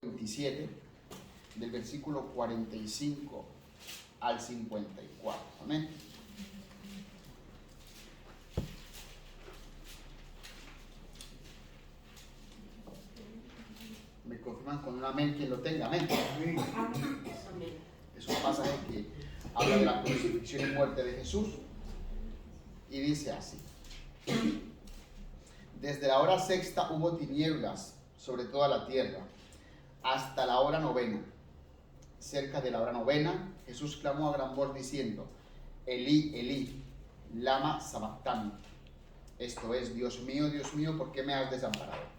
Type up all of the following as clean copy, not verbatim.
27, del versículo 45 al 54. Amén. Me confirman con un amén quien lo tenga. Amén. Es un pasaje que habla de la crucifixión y muerte de Jesús y dice así: desde la hora sexta hubo tinieblas sobre toda la tierra hasta la hora novena. Cerca de la hora novena, Jesús clamó a gran voz diciendo: Elí, Elí, lama sabactani. Esto es: Dios mío, ¿por qué me has desamparado?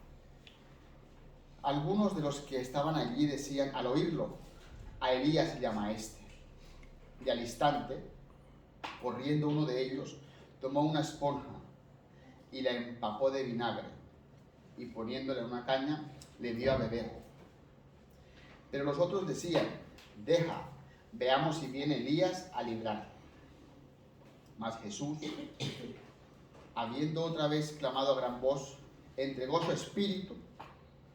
Algunos de los que estaban allí decían al oírlo: a Elías se llama este. Y al instante, corriendo uno de ellos, tomó una esponja y la empapó de vinagre, y poniéndole en una caña, le dio a beber. Pero los otros decían: deja, veamos si viene Elías a librar. Mas Jesús, habiendo otra vez clamado a gran voz, entregó su espíritu,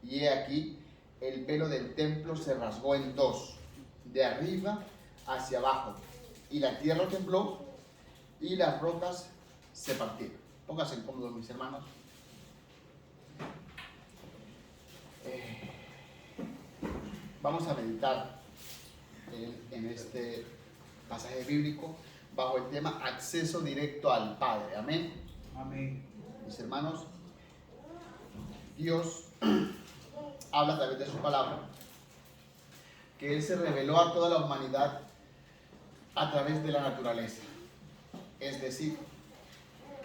y he aquí, el velo del templo se rasgó en dos, de arriba hacia abajo, y la tierra tembló, y las rocas se partieron. Pónganse cómodos, mis hermanos. Vamos a meditar en este pasaje bíblico bajo el tema acceso directo al Padre. Amén. Amén. Mis hermanos, Dios habla a través de su palabra que Él se reveló a toda la humanidad a través de la naturaleza. Es decir,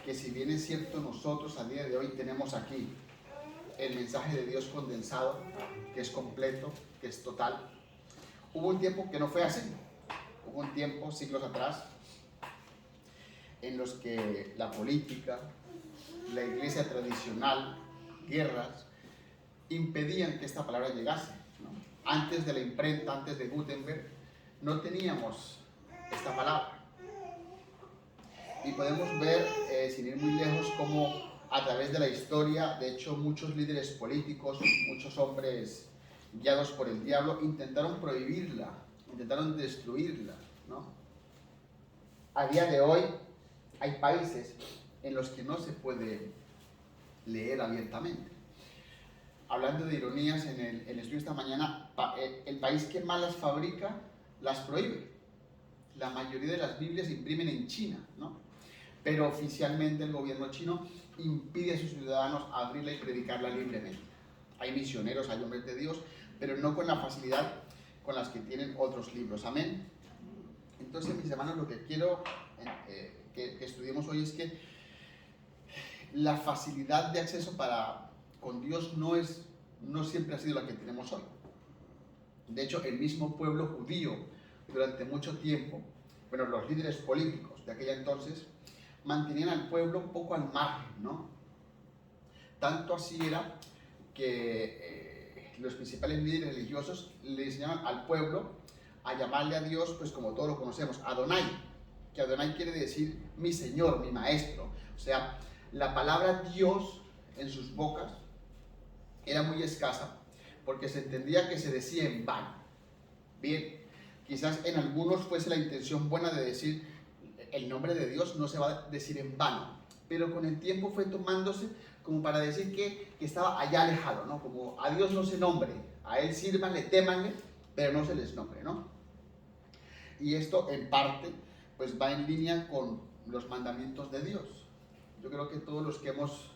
que si bien es cierto, nosotros a día de hoy tenemos aquí el mensaje de Dios condensado, que es completo, que es total, hubo un tiempo que no fue así. Hubo un tiempo, siglos atrás, en los que la política, la iglesia tradicional, guerras, impedían que esta palabra llegase, ¿no? Antes de la imprenta, antes de Gutenberg, no teníamos esta palabra. Y podemos ver, sin ir muy lejos, cómo a través de la historia, de hecho, muchos líderes políticos, muchos hombres guiados por el diablo, intentaron prohibirla, intentaron destruirla, ¿no? A día de hoy hay países en los que no se puede leer abiertamente. Hablando de ironías, en el estudio esta mañana, el país que más las fabrica, las prohíbe. La mayoría de las Biblias se imprimen en China, ¿no? Pero oficialmente el gobierno chino impide a sus ciudadanos abrirla y predicarla libremente. Hay misioneros, hay hombres de Dios, pero no con la facilidad con las que tienen otros libros. Amén. Entonces, mis hermanos, lo que quiero que estudiemos hoy es que la facilidad de acceso con Dios no siempre ha sido la que tenemos hoy. De hecho, el mismo pueblo judío, durante mucho tiempo, bueno, los líderes políticos de aquella entonces, mantenían al pueblo un poco al margen, ¿no? Tanto así era que los principales líderes religiosos le enseñaban al pueblo a llamarle a Dios, pues como todos lo conocemos, Adonai, que Adonai quiere decir mi Señor, mi Maestro. O sea, la palabra Dios en sus bocas era muy escasa, porque se entendía que se decía en vano. Bien, quizás en algunos fuese la intención buena de decir el nombre de Dios no se va a decir en vano, pero con el tiempo fue tomándose como para decir que estaba allá alejado, ¿no? Como a Dios no se nombre, a Él sírvanle, témanle, pero no se les nombre, ¿no? Y esto en parte pues va en línea con los mandamientos de Dios. Yo creo que todos los que hemos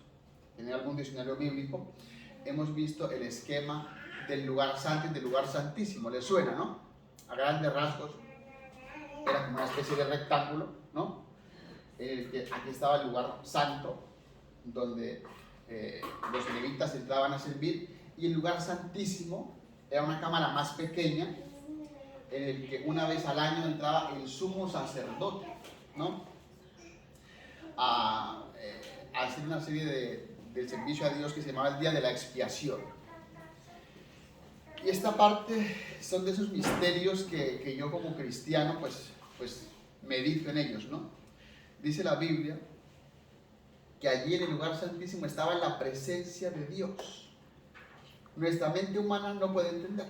tenido algún diccionario bíblico hemos visto el esquema del lugar santo y del lugar santísimo. ¿Les suena, no? A grandes rasgos era como una especie de rectángulo, ¿no? Aquí estaba el lugar santo, donde los levitas entraban a servir, y el lugar santísimo era una cámara más pequeña, en el que una vez al año entraba el sumo sacerdote, ¿no? A hacer una serie del servicio a Dios que se llamaba el Día de la Expiación. Y esta parte son de esos misterios que yo como cristiano pues medito en ellos, ¿no? Dice la Biblia que allí en el lugar santísimo estaba la presencia de Dios. nuestra mente humana no puede entender.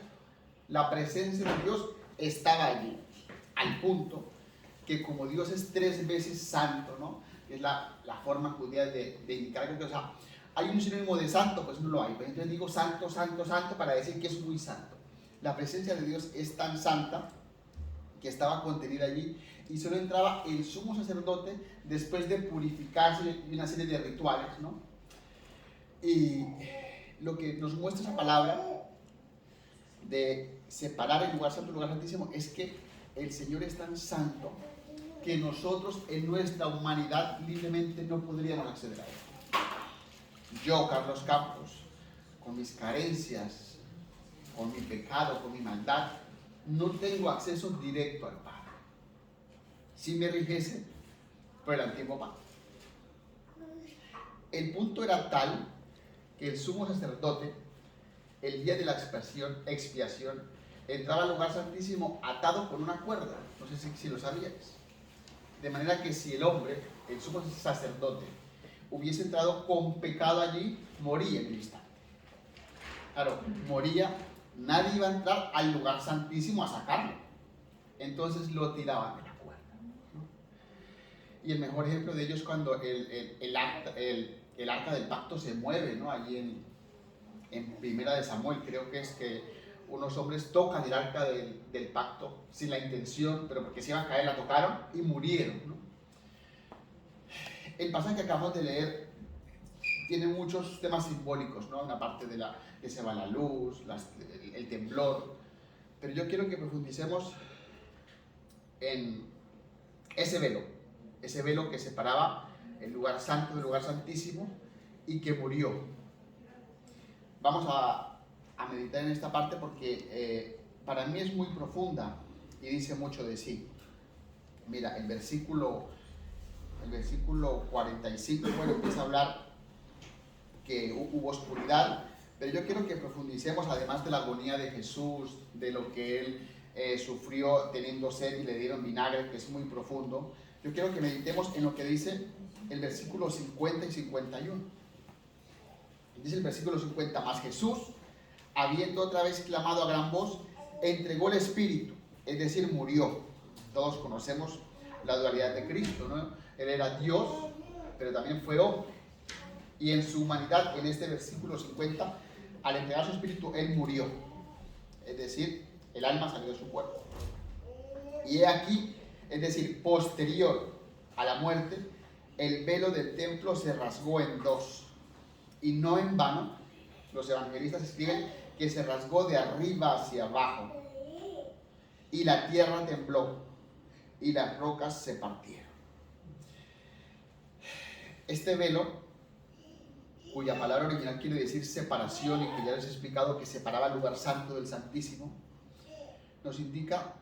La presencia de Dios estaba allí, al punto que como Dios es 3 veces santo, ¿no? Es la forma judía de indicar que, o sea, hay un sinónimo de santo, pues no lo hay. Pues entonces digo santo, santo, santo para decir que es muy santo. La presencia de Dios es tan santa que estaba contenida allí y solo entraba el sumo sacerdote después de purificarse y una serie de rituales, ¿no? Y lo que nos muestra esa palabra de separar el lugar santo del lugar santísimo es que el Señor es tan santo que nosotros en nuestra humanidad libremente no podríamos acceder a Él. Yo, Carlos Campos, con mis carencias, con mi pecado, con mi maldad, no tengo acceso directo al Padre. Si me rigiese por el antiguo pacto. El punto era tal que el sumo sacerdote, el día de la expiación, entraba al lugar santísimo atado con una cuerda. No sé si lo sabías. De manera que si el hombre, el sumo sacerdote, hubiese entrado con pecado allí, moría en el instante. Claro, moría, nadie iba a entrar al lugar santísimo a sacarlo. Entonces lo tiraban de la cuerda, ¿no? Y el mejor ejemplo de ello es cuando el arca del pacto se mueve, ¿no? Allí en Primera de Samuel, creo que es que unos hombres tocan el arca del pacto sin la intención, pero porque se iban a caer, la tocaron y murieron, ¿no? El pasaje que acabamos de leer tiene muchos temas simbólicos, ¿no? Una parte de que se va la luz, el temblor, pero yo quiero que profundicemos en ese velo que separaba el lugar santo del lugar santísimo y que murió. Vamos a meditar en esta parte porque para mí es muy profunda y dice mucho de sí. Mira, el versículo 45, bueno, empieza a hablar que hubo oscuridad, pero yo quiero que profundicemos, además de la agonía de Jesús, de lo que Él sufrió teniendo sed y le dieron vinagre, que es muy profundo. Yo quiero que meditemos en lo que dice el versículo 50 y 51. Dice el versículo 50, más Jesús, habiendo otra vez clamado a gran voz, entregó el Espíritu, es decir, murió. Todos conocemos la dualidad de Cristo, ¿no? Él era Dios, pero también fue hombre. Y en su humanidad, en este versículo 50, al entregar su Espíritu, Él murió. Es decir, el alma salió de su cuerpo. Y he aquí, es decir, posterior a la muerte, el velo del templo se rasgó en dos. Y no en vano, los evangelistas escriben que se rasgó de arriba hacia abajo. Y la tierra tembló, y las rocas se partieron. Este velo, cuya palabra original quiere decir separación y que ya les he explicado que separaba el lugar santo del santísimo, nos indica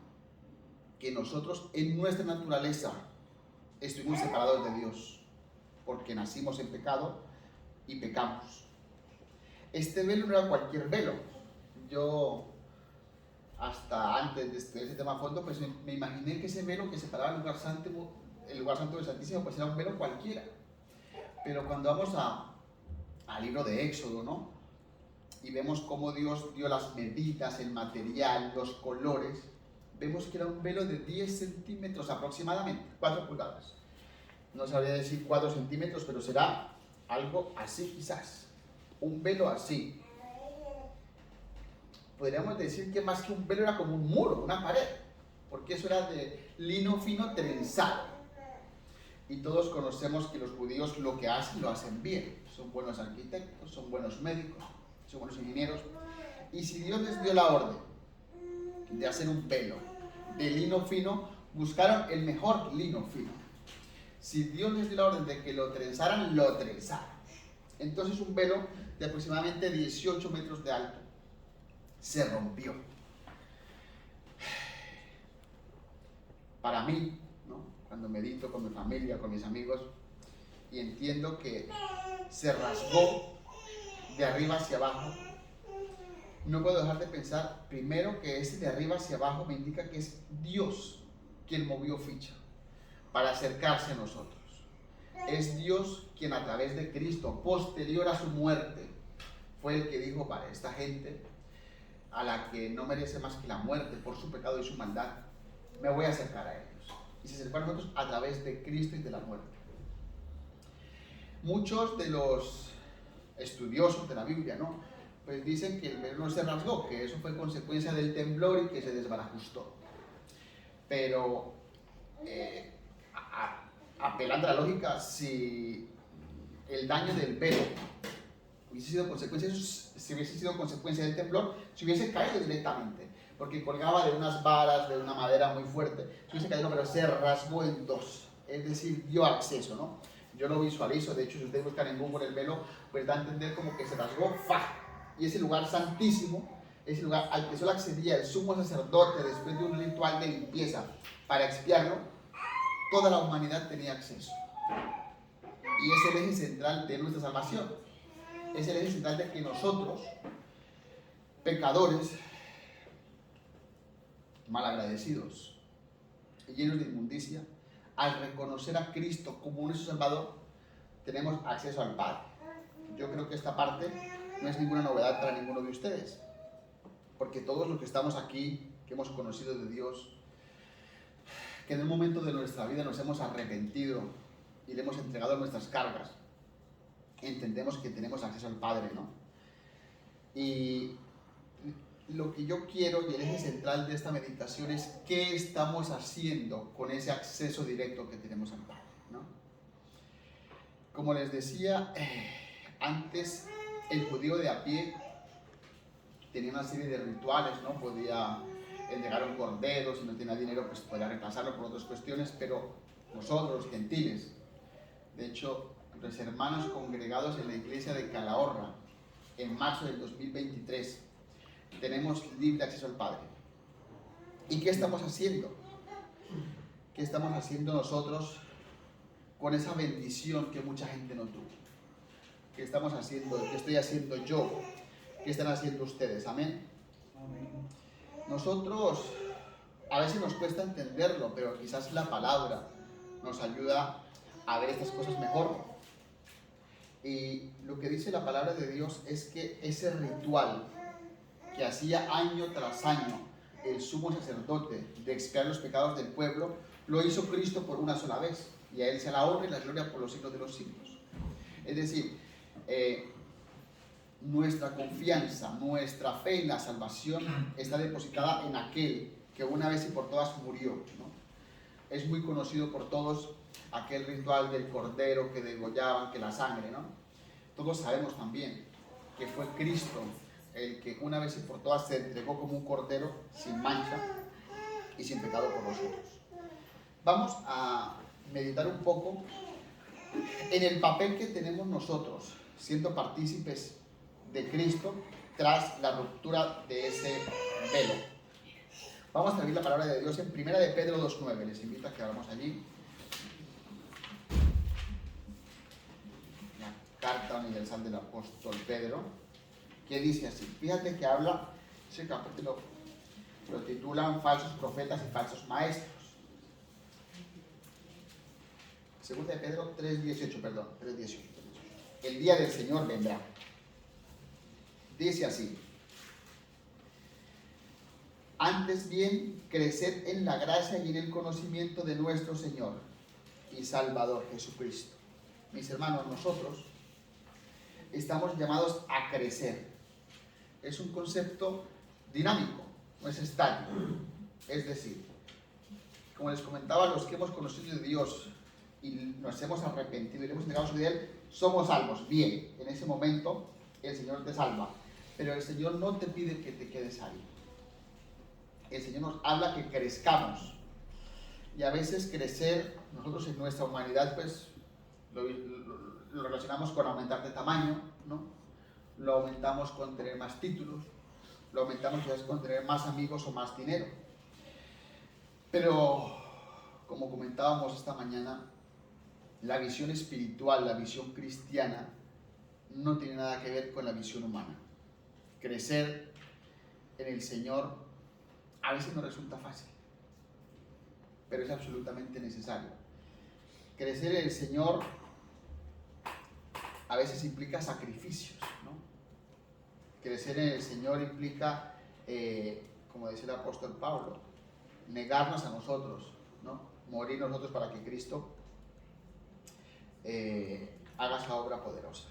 que nosotros en nuestra naturaleza estuvimos separados de Dios, porque nacimos en pecado y pecamos. Este velo no era cualquier velo. Yo, hasta antes de estudiar ese tema a fondo, pues me imaginé que ese velo que separaba el lugar santo del Santísimo, pues era un velo cualquiera. Pero cuando vamos al libro de Éxodo, ¿no? Y vemos cómo Dios dio las medidas, el material, los colores, vemos que era un velo de 10 centímetros aproximadamente, 4 pulgadas. No sabría decir 4 centímetros, pero será algo así quizás. Un velo así. Podríamos decir que más que un velo era como un muro, una pared, porque eso era de lino fino trenzado. Y todos conocemos que los judíos lo que hacen, lo hacen bien. Son buenos arquitectos, son buenos médicos, son buenos ingenieros. Y si Dios les dio la orden de hacer un velo de lino fino, buscaron el mejor lino fino. Si Dios les dio la orden de que lo trenzaran, lo trenzaron. Entonces un velo de aproximadamente 18 metros de alto se rompió. Para mí, ¿no? Cuando medito con mi familia, con mis amigos, y entiendo que se rasgó de arriba hacia abajo, no puedo dejar de pensar, primero, que ese de arriba hacia abajo me indica que es Dios quien movió ficha para acercarse a nosotros. Es Dios quien a través de Cristo, posterior a su muerte, fue el que dijo, vale, esta gente a la que no merece más que la muerte por su pecado y su maldad, me voy a acercar a ellos. Y se acercó a nosotros a través de Cristo y de la muerte. Muchos de los estudiosos de la Biblia, ¿no?, pues dicen que el velo no se rasgó, que eso fue consecuencia del temblor y que se desbarajustó. Pero, apelando a la lógica, si el daño del velo hubiese sido consecuencia, si hubiese sido consecuencia del temblor, se hubiese caído directamente, porque colgaba de unas varas, de una madera muy fuerte, se hubiese caído, pero se rasgó en dos, es decir, dio acceso, ¿no? Yo lo visualizo, de hecho, si ustedes buscan en Google el velo, pues da a entender como que se rasgó, ¡fa! Y ese lugar santísimo, ese lugar al que solo accedía el sumo sacerdote después de un ritual de limpieza para expiarlo, toda la humanidad tenía acceso. Y es el eje central de nuestra salvación. Es el eje central de que nosotros, pecadores, malagradecidos y llenos de inmundicia, al reconocer a Cristo como nuestro Salvador, tenemos acceso al Padre. Yo creo que esta parte no es ninguna novedad para ninguno de ustedes, porque todos los que estamos aquí, que hemos conocido de Dios, que en un momento de nuestra vida nos hemos arrepentido y le hemos entregado nuestras cargas, entendemos que tenemos acceso al Padre, ¿no? Y lo que yo quiero, y el eje central de esta meditación, es qué estamos haciendo con ese acceso directo que tenemos al Padre, ¿no? Como les decía, antes el judío de a pie tenía una serie de rituales, ¿no? Podía entregar un cordero, si no tenía dinero, pues podía reemplazarlo por otras cuestiones, pero nosotros, los gentiles, de hecho, los hermanos congregados en la iglesia de Calahorra, en marzo del 2023, tenemos libre acceso al Padre. ¿Y qué estamos haciendo? ¿Qué estamos haciendo nosotros con esa bendición que mucha gente no tuvo? ¿Qué estamos haciendo? ¿Qué estoy haciendo yo? ¿Qué están haciendo ustedes? Amén. Amén. Nosotros, a veces nos cuesta entenderlo, pero quizás la palabra nos ayuda a ver estas cosas mejor. Y lo que dice la palabra de Dios es que ese ritual que hacía año tras año el sumo sacerdote de expiar los pecados del pueblo, lo hizo Cristo por una sola vez, y a Él se la honra y la gloria por los siglos de los siglos. Es decir, nuestra confianza, nuestra fe en la salvación está depositada en aquel que una vez y por todas murió, ¿no? Es muy conocido por todos aquel ritual del cordero que degollaban, que la sangre, ¿no? Todos sabemos también que fue Cristo el que una vez y por todas se entregó como un cordero sin mancha y sin pecado por nosotros. Vamos a meditar un poco en el papel que tenemos nosotros, siendo partícipes de Cristo tras la ruptura de ese velo. Vamos a leer la palabra de Dios en 1 de Pedro 2:9. Les invito a que vayamos allí. La carta universal del apóstol Pedro, que dice así. Fíjate que habla, ese capítulo lo titulan falsos profetas y falsos maestros. Segunda de Pedro 3:18. El día del Señor vendrá. Dice así: antes bien, creced en la gracia y en el conocimiento de nuestro Señor y Salvador Jesucristo. Mis hermanos, nosotros estamos llamados a crecer. Es un concepto dinámico, no es estático. Es decir, como les comentaba, los que hemos conocido de Dios y nos hemos arrepentido y le hemos entregado su vida a Él, somos salvos. Bien, en ese momento el Señor te salva, pero el Señor no te pide que te quedes ahí. El Señor nos habla que crezcamos. Y a veces crecer, nosotros en nuestra humanidad, pues lo relacionamos con aumentar de tamaño, ¿no? Lo aumentamos con tener más títulos, lo aumentamos quizás con tener más amigos o más dinero. Pero, como comentábamos esta mañana, la visión espiritual, la visión cristiana, no tiene nada que ver con la visión humana. Crecer en el Señor a veces no resulta fácil, pero es absolutamente necesario. Crecer en el Señor a veces implica sacrificios, ¿no? Crecer en el Señor implica, como dice el apóstol Pablo, negarnos a nosotros, ¿no? Morir nosotros para que Cristo haga esa obra poderosa.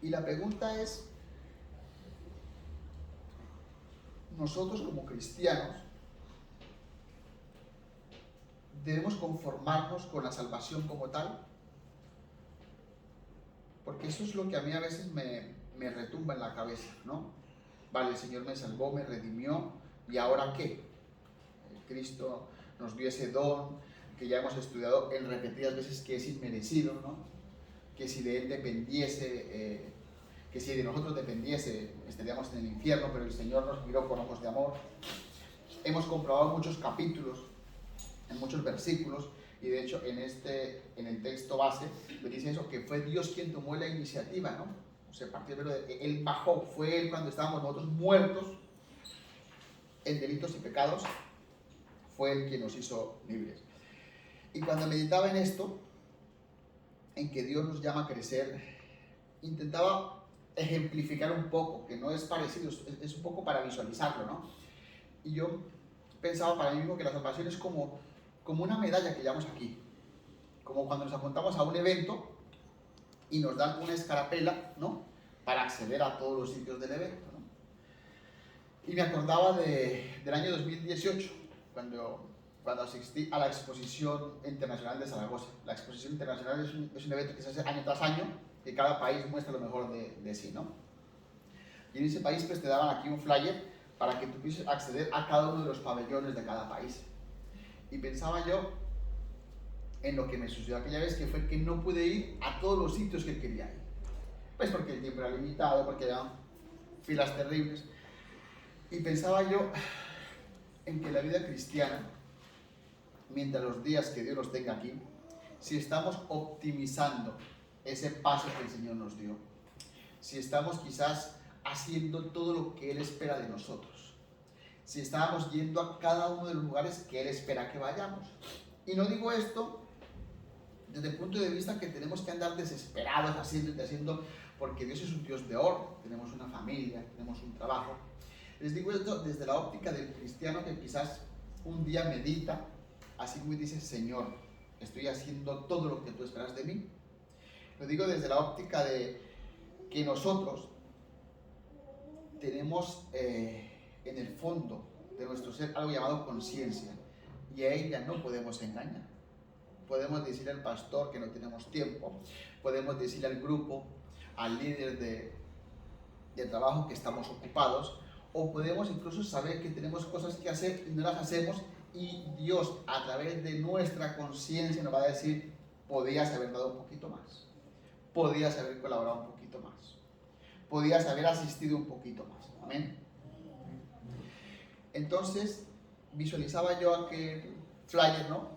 Y la pregunta es, nosotros como cristianos debemos conformarnos con la salvación como tal, porque eso es lo que a mí a veces me retumba en la cabeza, ¿no? Vale, el Señor me salvó, me redimió, ¿y ahora qué? Cristo nos dio ese don que ya hemos estudiado en repetidas veces, que es inmerecido, ¿no? Que si de Él dependiese, que si de nosotros dependiese, estaríamos en el infierno, pero el Señor nos miró con ojos de amor. Hemos comprobado muchos capítulos, en muchos versículos, y de hecho en el texto base me dice eso, que fue Dios quien tomó la iniciativa, ¿no? O sea, a partir de Él bajó, fue Él cuando estábamos nosotros muertos en delitos y pecados, fue Él quien nos hizo libres. Y cuando meditaba en esto, en que Dios nos llama a crecer, intentaba ejemplificar un poco, que no es parecido, es un poco para visualizarlo, ¿no? Y yo pensaba para mí mismo que la salvación es como una medalla que llevamos aquí, como cuando nos apuntamos a un evento y nos dan una escarapela, ¿no? Para acceder a todos los sitios del evento, ¿no? Y me acordaba del año 2018, cuando asistí a la Exposición Internacional de Zaragoza. La Exposición Internacional es un evento que se hace año tras año, que cada país muestra lo mejor de sí, ¿no? Y en ese país pues te daban aquí un flyer para que tú pudieses acceder a cada uno de los pabellones de cada país. Y pensaba yo en lo que me sucedió aquella vez, que fue que no pude ir a todos los sitios que quería ir. Pues porque el tiempo era limitado, porque había filas terribles. Y pensaba yo en que la vida cristiana, mientras los días que Dios los tenga aquí, si estamos optimizando ese paso que el Señor nos dio, si estamos quizás haciendo todo lo que Él espera de nosotros, si estamos yendo a cada uno de los lugares que Él espera que vayamos. Y no digo esto desde el punto de vista que tenemos que andar desesperados haciendo, porque Dios es un Dios de orden, tenemos una familia, tenemos un trabajo. Les digo esto desde la óptica del cristiano que quizás un día medita, así como dice, Señor, estoy haciendo todo lo que tú esperas de mí. Lo digo desde la óptica de que nosotros tenemos en el fondo de nuestro ser algo llamado conciencia, y a ella no podemos engañar. Podemos decirle al pastor que no tenemos tiempo, podemos decirle al grupo, al líder de trabajo que estamos ocupados, o podemos incluso saber que tenemos cosas que hacer y no las hacemos, y Dios a través de nuestra conciencia nos va a decir, podías haber dado un poquito más, podías haber colaborado un poquito más, podías haber asistido un poquito más. Amén. Entonces visualizaba yo aquel flyer, ¿no?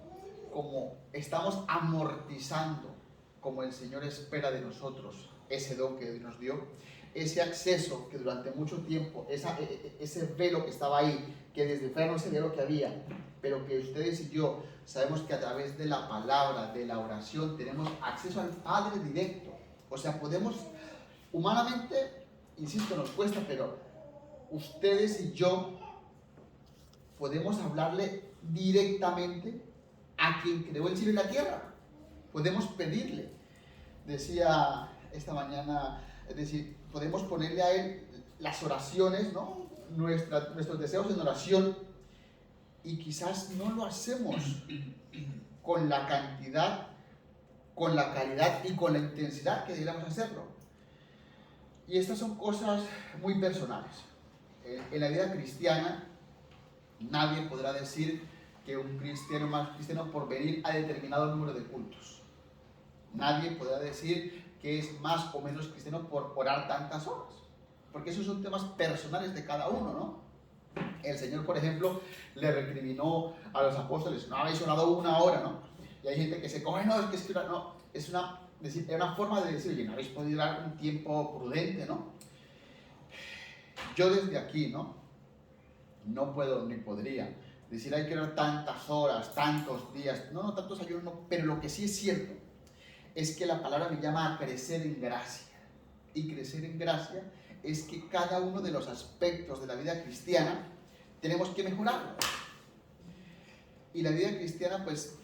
Como estamos amortizando, como el Señor espera de nosotros, ese don que Dios nos dio, ese acceso que durante mucho tiempo, ese velo que estaba ahí, que desde fuera no se veía lo que había, pero que ustedes y yo sabemos que a través de la palabra, de la oración, tenemos acceso al Padre directo. O sea, podemos, humanamente, insisto, nos cuesta, pero ustedes y yo podemos hablarle directamente a quien creó el cielo y la tierra. Podemos pedirle. Decía esta mañana, es decir, podemos ponerle a Él las oraciones, ¿no? Nuestros deseos en oración, y quizás no lo hacemos con la cantidad, con la calidad y con la intensidad que deberíamos hacerlo. Y estas son cosas muy personales. En la vida cristiana, nadie podrá decir que un cristiano es más cristiano por venir a determinado número de cultos. Nadie podrá decir que es más o menos cristiano por orar tantas horas, porque esos son temas personales de cada uno, ¿no? El Señor, por ejemplo, le recriminó a los apóstoles, no habéis orado una hora, ¿no? Y hay gente que se coge, no, es que no, es una forma de decir, oye, no habéis podido dar un tiempo prudente, ¿no? Yo desde aquí, ¿no? No puedo ni podría decir hay que orar tantas horas, tantos días, no tantos ayunos, no, pero lo que sí es cierto es que la palabra me llama a crecer en gracia, y crecer en gracia es que cada uno de los aspectos de la vida cristiana tenemos que mejorarlo. Y la vida cristiana, pues,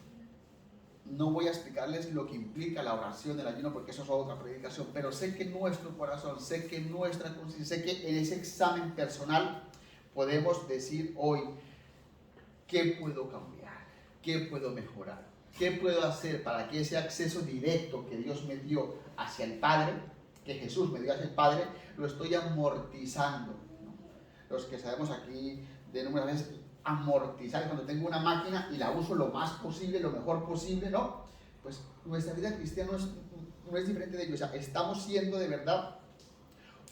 no voy a explicarles lo que implica la oración, el ayuno, porque eso es otra predicación, pero sé que nuestro corazón, sé que nuestra conciencia, sé que en ese examen personal podemos decir hoy, ¿qué puedo cambiar? ¿Qué puedo mejorar? ¿Qué puedo hacer para que ese acceso directo que Dios me dio hacia el Padre, que Jesús me dio hacia el Padre, lo estoy amortizando, ¿no? Los que sabemos aquí de números veces, amortizar, cuando tengo una máquina y la uso lo más posible, lo mejor posible, ¿no? Pues nuestra vida cristiana no es diferente de ello. O sea, estamos siendo de verdad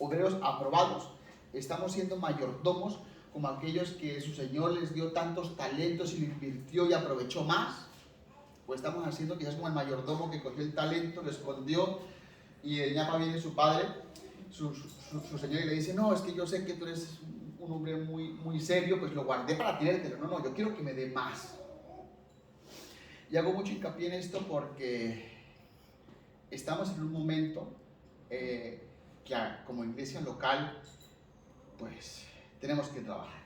obreros aprobados, estamos siendo mayordomos como aquellos que su Señor les dio tantos talentos y lo invirtió y aprovechó más. O estamos haciendo quizás como el mayordomo que cogió el talento, lo escondió y el ñapa viene su padre, su señor, y le dice, no, es que yo sé que tú eres un hombre muy serio, pues lo guardé para tenértelo. No, yo quiero que me dé más. Y hago mucho hincapié en esto porque estamos en un momento que como iglesia local, pues tenemos que trabajar,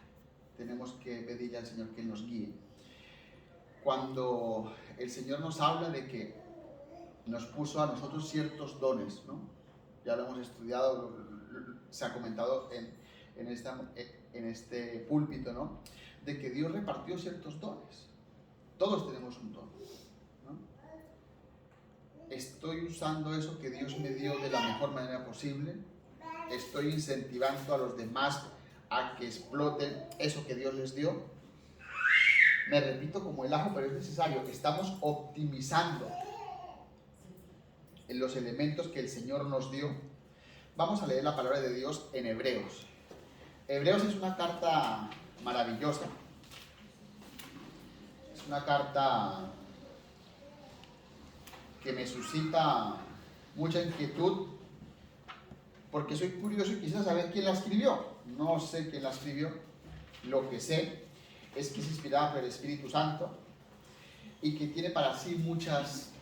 tenemos que pedirle al Señor que nos guíe. Cuando el Señor nos habla de que nos puso a nosotros ciertos dones, ¿no? Ya lo hemos estudiado, se ha comentado en este púlpito, ¿no? De que Dios repartió ciertos dones. Todos tenemos un don, ¿no? Estoy usando eso que Dios me dio de la mejor manera posible. Estoy incentivando a los demás a que exploten eso que Dios les dio. Me repito como el ajo, pero es necesario. Estamos optimizando en los elementos que el Señor nos dio. Vamos a leer la palabra de Dios en Hebreos. Hebreos es una carta maravillosa. Es una carta que me suscita mucha inquietud porque soy curioso y quisiera saber quién la escribió. No sé quién la escribió. Lo que sé es que es inspirada por el Espíritu Santo y que tiene para sí muchas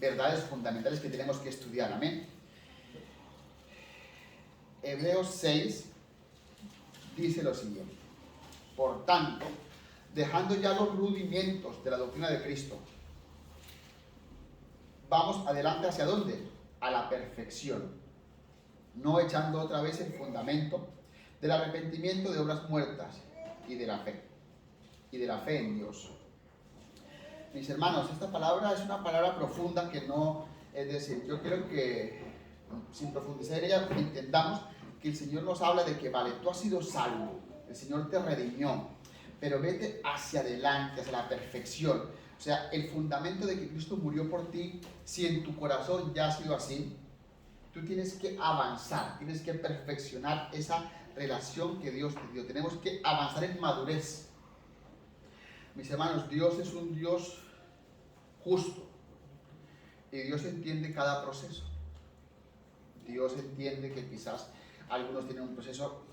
verdades fundamentales que tenemos que estudiar. Amén. Hebreos 6 dice lo siguiente: por tanto, dejando ya los rudimentos de la doctrina de Cristo, vamos adelante. ¿Hacia dónde? A la perfección, no echando otra vez el fundamento del arrepentimiento de obras muertas y de la fe en Dios. Mis hermanos, esta palabra es una palabra profunda que no, es decir, yo quiero que, sin profundizar en ella, entendamos que el Señor nos habla de que, vale, tú has sido salvo, el Señor te redimió, pero vete hacia adelante, hacia la perfección. O sea, el fundamento de que Cristo murió por ti, si en tu corazón ya ha sido así, tú tienes que avanzar, tienes que perfeccionar esa relación que Dios te dio. Tenemos que avanzar en madurez. Mis hermanos, Dios es un Dios justo y Dios entiende cada proceso. Dios entiende que quizás algunos tienen un proceso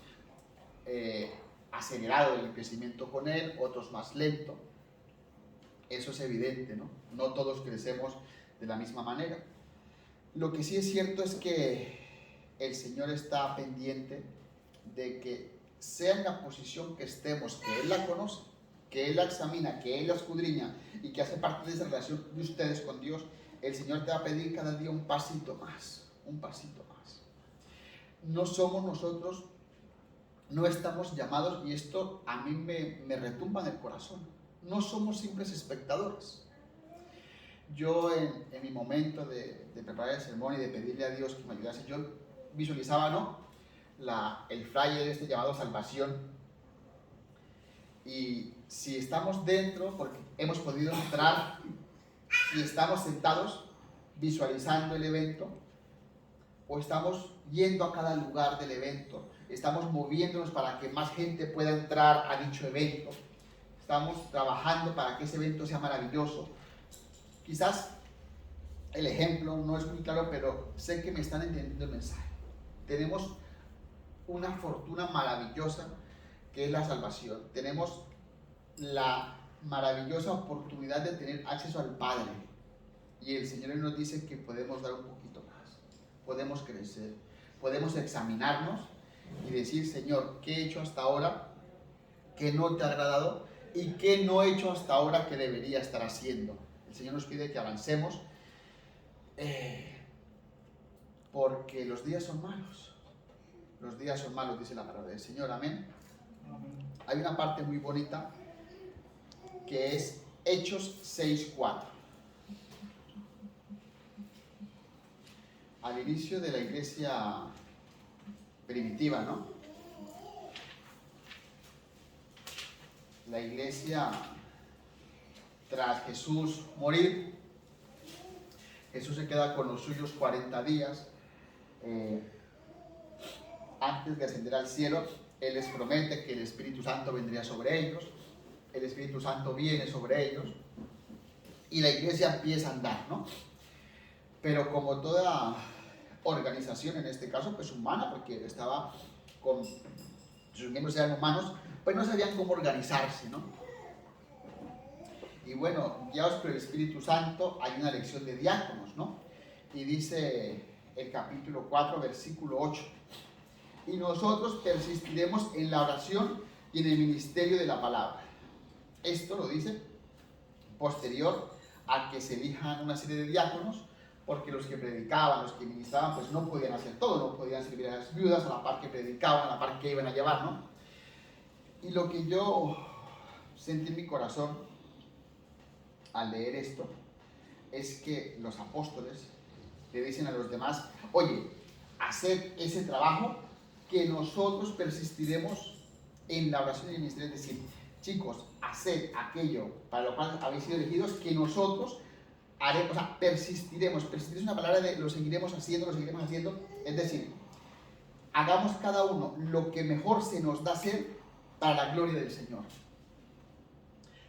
acelerado del crecimiento con Él, otros más lento. Eso es evidente, ¿no? No todos crecemos de la misma manera. Lo que sí es cierto es que el Señor está pendiente de que sea en la posición que estemos, que Él la conoce, que Él la examina, que Él la escudriña y que hace parte de esa relación de ustedes con Dios. El Señor te va a pedir cada día un pasito más, un pasito más. No somos nosotros, no estamos llamados, y esto a mí me retumba en el corazón, no somos simples espectadores. Yo en mi momento de preparar el sermón y de pedirle a Dios que me ayudase, yo visualizaba, ¿no?, el flyer este llamado salvación. Y si estamos dentro, porque hemos podido entrar y estamos sentados visualizando el evento, o estamos yendo a cada lugar del evento, estamos moviéndonos para que más gente pueda entrar a dicho evento, estamos trabajando para que ese evento sea maravilloso. Quizás el ejemplo no es muy claro, pero sé que me están entendiendo el mensaje. Tenemos una fortuna maravillosa que es la salvación. Tenemos la maravillosa oportunidad de tener acceso al Padre. Y el Señor nos dice que podemos dar un poquito más. podemos crecer, podemos examinarnos y decir, Señor, ¿qué he hecho hasta ahora que no te ha agradado? ¿Y qué no he hecho hasta ahora que debería estar haciendo? El Señor nos pide que avancemos porque los días son malos. Los días son malos, dice la palabra del Señor. Amén. Hay una parte muy bonita que es Hechos 6:4. Al inicio de la iglesia primitiva, ¿no? La iglesia, tras Jesús morir, Jesús se queda con los suyos 40 días. Antes de ascender al cielo, Él les promete que el Espíritu Santo vendría sobre ellos. El Espíritu Santo viene sobre ellos y la iglesia empieza a andar, ¿no? Pero como toda organización, en este caso, pues humana, porque estaba con sus miembros eran humanos, pues no sabían cómo organizarse, ¿no? Y bueno, guiados por el Espíritu Santo, hay una lección de diáconos, ¿no? Y dice el capítulo 4, versículo 8. Y nosotros persistiremos en la oración y en el ministerio de la palabra. Esto lo dice posterior a que se elijan una serie de diáconos, porque los que predicaban, los que ministraban, pues no podían hacer todo, no podían servir a las viudas a la par que predicaban, a la par que iban a llevar, ¿no? Y lo que yo sentí en mi corazón al leer esto es que los apóstoles le dicen a los demás, oye, haced ese trabajo que nosotros persistiremos en la oración y el ministerio, es decir, chicos, haced aquello para lo cual habéis sido elegidos, que nosotros haremos, o sea, persistiremos. Persistir es una palabra de lo seguiremos haciendo, es decir, hagamos cada uno lo que mejor se nos da hacer para la gloria del Señor.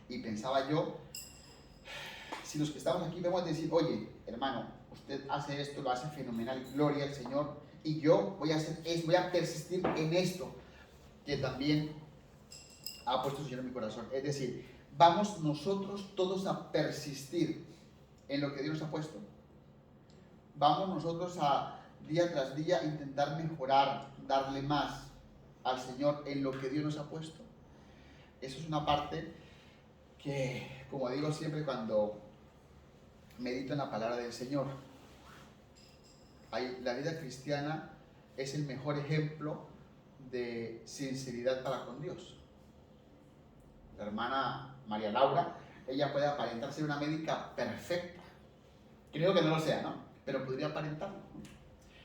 Y pensaba yo, si los que estamos aquí vamos a decir, oye, hermano, usted hace esto, lo hace fenomenal, gloria al Señor, y yo voy a hacer esto, voy a persistir en esto, que también ha puesto el Señor en mi corazón. Es decir, vamos nosotros todos a persistir en lo que Dios nos ha puesto. Vamos nosotros a día tras día intentar mejorar, darle más al Señor en lo que Dios nos ha puesto. Eso es una parte que, como digo siempre cuando medito en la palabra del Señor, la vida cristiana es el mejor ejemplo de sinceridad para con Dios. La hermana María Laura, ella puede aparentar ser una médica perfecta. Creo que no lo sea, ¿no? Pero podría aparentarlo.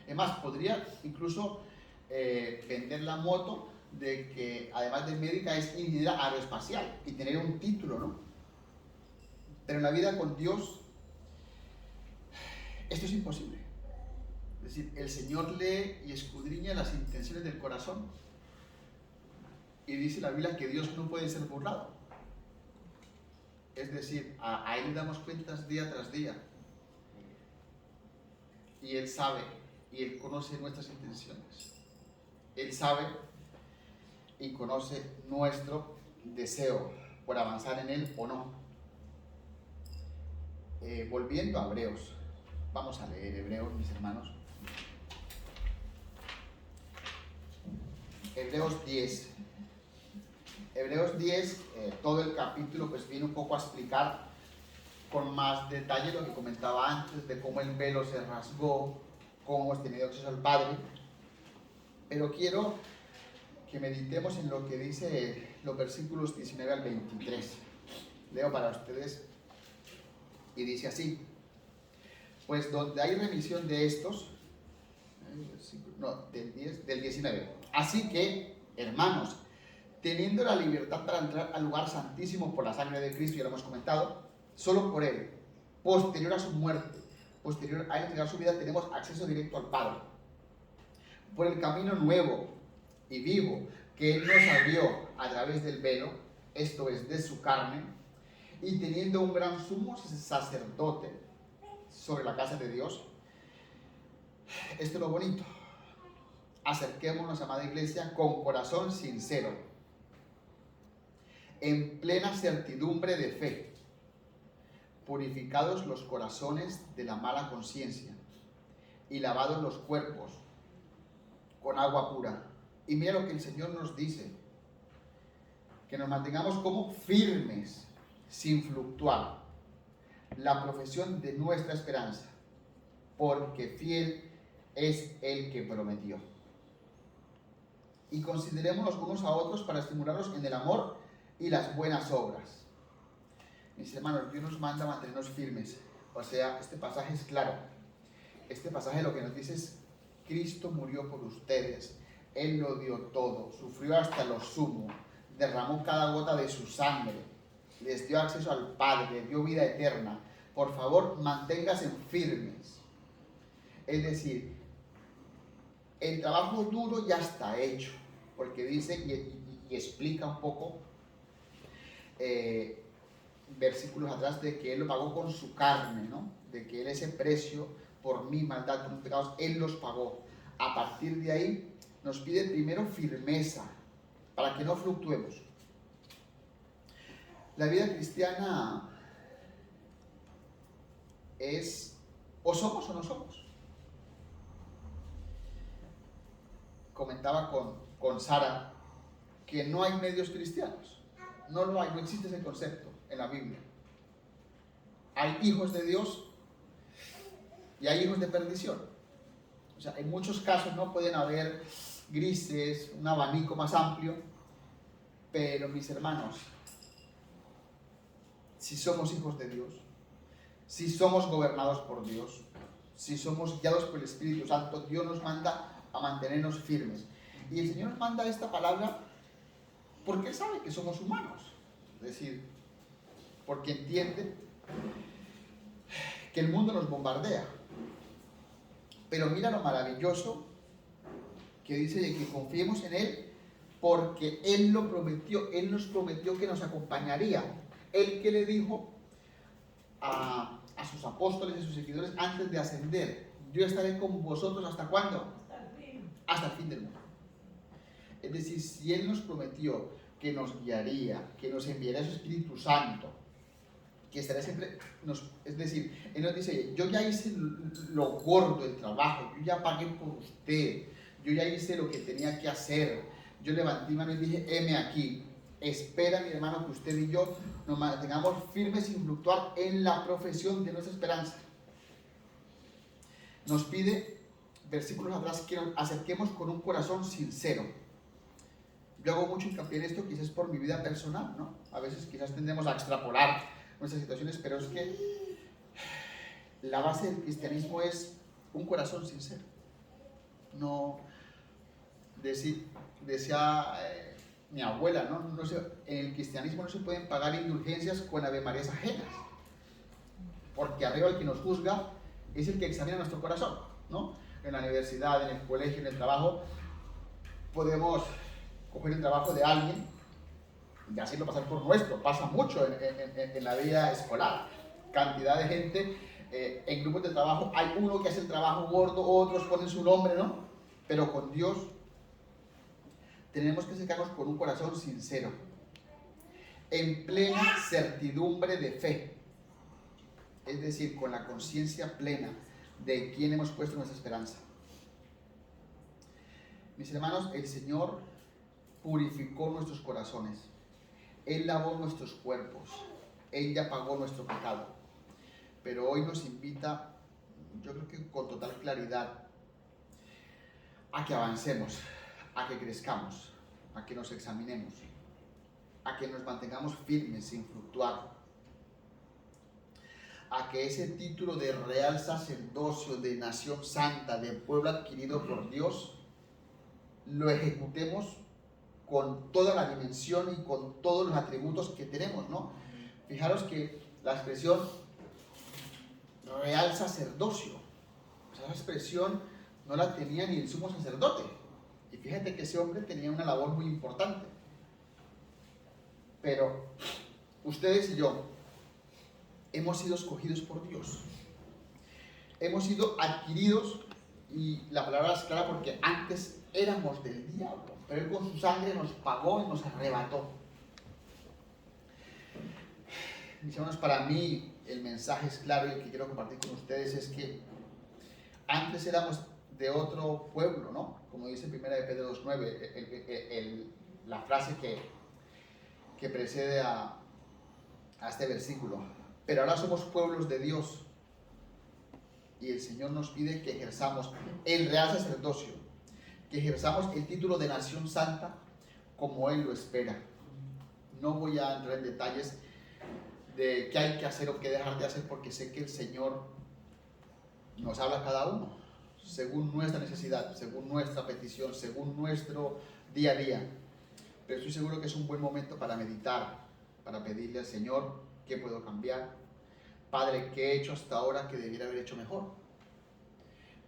Es más, podría incluso vender la moto de que además de médica es ingeniera aeroespacial y tener un título, ¿no? Pero en la vida con Dios esto es imposible. Es decir, el Señor lee y escudriña las intenciones del corazón. Y dice la Biblia que Dios no puede ser burlado. Es decir, a Él le damos cuentas día tras día. Y Él sabe y Él conoce nuestras intenciones. Él sabe y conoce nuestro deseo por avanzar en Él o no. Volviendo a Hebreos, vamos a leer Hebreos, mis hermanos. Hebreos 10. Hebreos 10, todo el capítulo pues viene un poco a explicar con más detalle lo que comentaba antes de cómo el velo se rasgó, cómo hemos tenido acceso al Padre. Pero quiero que meditemos en lo que dice los versículos 19 al 23. Leo para ustedes y dice así: pues donde hay remisión de estos, del 19. Así que, hermanos, teniendo la libertad para entrar al lugar santísimo por la sangre de Cristo, ya lo hemos comentado, solo por Él, posterior a su muerte, posterior a entregar su vida, tenemos acceso directo al Padre. Por el camino nuevo y vivo que Él nos abrió a través del velo, esto es, de su carne, y teniendo un gran sumo sacerdote sobre la casa de Dios. Esto es lo bonito. Acerquémonos, amada iglesia, con corazón sincero, en plena certidumbre de fe, purificados los corazones de la mala conciencia y lavados los cuerpos con agua pura. Y mira lo que el Señor nos dice, que nos mantengamos como firmes, sin fluctuar, la profesión de nuestra esperanza, porque fiel es el que prometió. Y considerémonos unos a otros para estimularnos en el amor y las buenas obras. Mis hermanos, Dios nos manda a mantenernos firmes. O sea, este pasaje es claro. Este pasaje lo que nos dice es: Cristo murió por ustedes. Él lo dio todo, sufrió hasta lo sumo, derramó cada gota de su sangre, les dio acceso al Padre, les dio vida eterna. Por favor, manténganse firmes. Es decir, el trabajo duro ya está hecho, porque dice y explica un poco versículos atrás de que Él lo pagó con su carne, ¿no? De que Él ese precio por mi maldad, por mis pecados, Él los pagó. A partir de ahí nos pide primero firmeza, para que no fluctuemos. La vida cristiana es o somos o no somos. Comentaba con Sara que no hay medios cristianos. No lo hay, no existe ese concepto en la Biblia. Hay hijos de Dios y hay hijos de perdición. O sea, en muchos casos no pueden haber grises, un abanico más amplio, pero mis hermanos, si somos hijos de Dios, si somos gobernados por Dios, si somos guiados por el Espíritu Santo, Dios nos manda a mantenernos firmes. Y el Señor nos manda esta palabra porque Él sabe que somos humanos. Es decir, porque entiende que el mundo nos bombardea. Pero mira lo maravilloso que dice de que confiemos en Él, porque Él lo prometió. Él nos prometió que nos acompañaría. Él que le dijo a sus apóstoles y a sus seguidores antes de ascender: yo estaré con vosotros ¿hasta cuándo? Hasta el fin del mundo. Es decir, si Él nos prometió que nos guiaría, que nos enviaría su Espíritu Santo, que estará siempre, es decir, Él nos dice: yo ya hice lo gordo del trabajo, yo ya pagué por usted, yo ya hice lo que tenía que hacer, yo levanté mi mano y dije: heme aquí. Espera, mi hermano, que usted y yo nos mantengamos firmes sin fluctuar en la profesión de nuestra esperanza. Nos pide, versículos atrás, que nos acerquemos con un corazón sincero. Yo hago mucho hincapié en esto, quizás por mi vida personal, ¿no? A veces quizás tendemos a extrapolar nuestras situaciones, pero es que la base del cristianismo es un corazón sincero. No, decía mi abuela, ¿no? En el cristianismo no se pueden pagar indulgencias con avemarías ajenas, porque arriba el que nos juzga es el que examina nuestro corazón, ¿no? En la universidad, en el colegio, en el trabajo, podemos coger el trabajo de alguien y hacerlo pasar por nuestro. Pasa mucho en la vida escolar. Cantidad de gente en grupos de trabajo, hay uno que hace el trabajo gordo, otros ponen su nombre, ¿no? Pero con Dios tenemos que acercarnos con un corazón sincero, en plena certidumbre de fe, es decir, con la conciencia plena de quién hemos puesto nuestra esperanza. Mis hermanos, el Señor purificó nuestros corazones, Él lavó nuestros cuerpos, Él ya pagó nuestro pecado, pero hoy nos invita, yo creo que con total claridad, a que avancemos, a que crezcamos, a que nos examinemos, a que nos mantengamos firmes sin fluctuar, a que ese título de real sacerdocio, de nación santa, de pueblo adquirido por Dios, lo ejecutemos con toda la dimensión y con todos los atributos que tenemos, ¿no? Fijaros que la expresión real sacerdocio, o sea, esa expresión no la tenía ni el sumo sacerdote. Y fíjate que ese hombre tenía una labor muy importante. Pero ustedes y yo hemos sido escogidos por Dios. Hemos sido adquiridos, y la palabra es clara, porque antes éramos del diablo, pero Él con su sangre nos pagó y nos arrebató. Mis hermanos, para mí el mensaje es claro y el que quiero compartir con ustedes es que Antes éramos de otro pueblo, ¿no? Como dice 1 de Pedro 2:9, la frase que precede a este versículo. Pero ahora somos pueblos de Dios y el Señor nos pide que ejerzamos el real sacerdocio, que ejerzamos el título de nación santa como Él lo espera. No voy a entrar en detalles de qué hay que hacer o qué dejar de hacer, porque sé que el Señor nos habla a cada uno según nuestra necesidad, según nuestra petición, según nuestro día a día. Pero estoy seguro que es un buen momento para meditar, para pedirle al Señor qué puedo cambiar. Padre, ¿qué he hecho hasta ahora que debiera haber hecho mejor?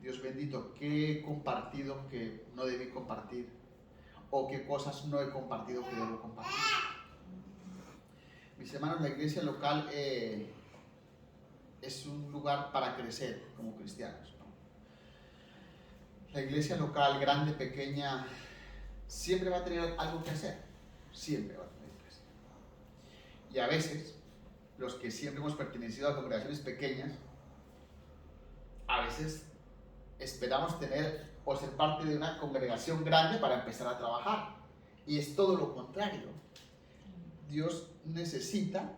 Dios bendito, ¿qué he compartido que no debí compartir? ¿O qué cosas no he compartido que debo compartir? Mis hermanos, la iglesia local es un lugar para crecer como cristianos, ¿no? La iglesia local, grande, pequeña, siempre va a tener algo que hacer. Siempre va a tener que hacer. Y a veces, los que siempre hemos pertenecido a congregaciones pequeñas, a veces esperamos tener o ser parte de una congregación grande para empezar a trabajar. Y es todo lo contrario. Dios necesita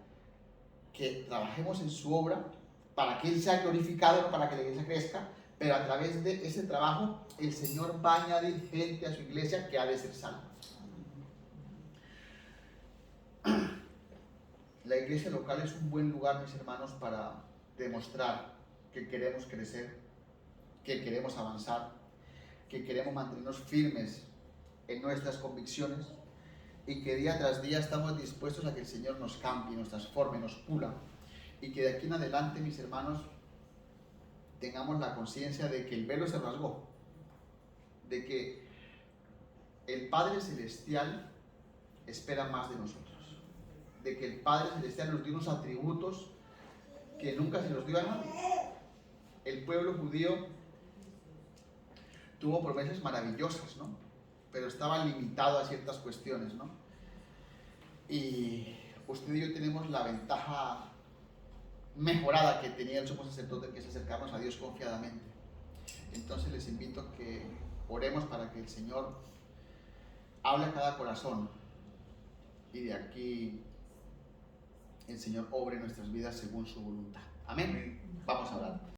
que trabajemos en su obra para que Él sea glorificado, no para que la iglesia crezca, pero a través de ese trabajo el Señor va a añadir gente a su iglesia que ha de ser salva. La iglesia local es un buen lugar, mis hermanos, para demostrar que queremos crecer, que queremos avanzar, que queremos mantenernos firmes en nuestras convicciones y que día tras día estamos dispuestos a que el Señor nos cambie, nos transforme, nos pula, y que de aquí en adelante, mis hermanos, tengamos la conciencia de que el velo se rasgó, de que el Padre Celestial espera más de nosotros, de que el Padre Celestial nos dio unos atributos que nunca se los dio a nadie. El pueblo judío tuvo promesas maravillosas, ¿no? Pero estaba limitado a ciertas cuestiones, ¿no? Y usted y yo tenemos la ventaja mejorada que tenía el sumo sacerdote, que es acercarnos a Dios confiadamente. Entonces les invito a que oremos para que el Señor hable a cada corazón y de aquí el Señor obre en nuestras vidas según su voluntad. Amén. Vamos a orar.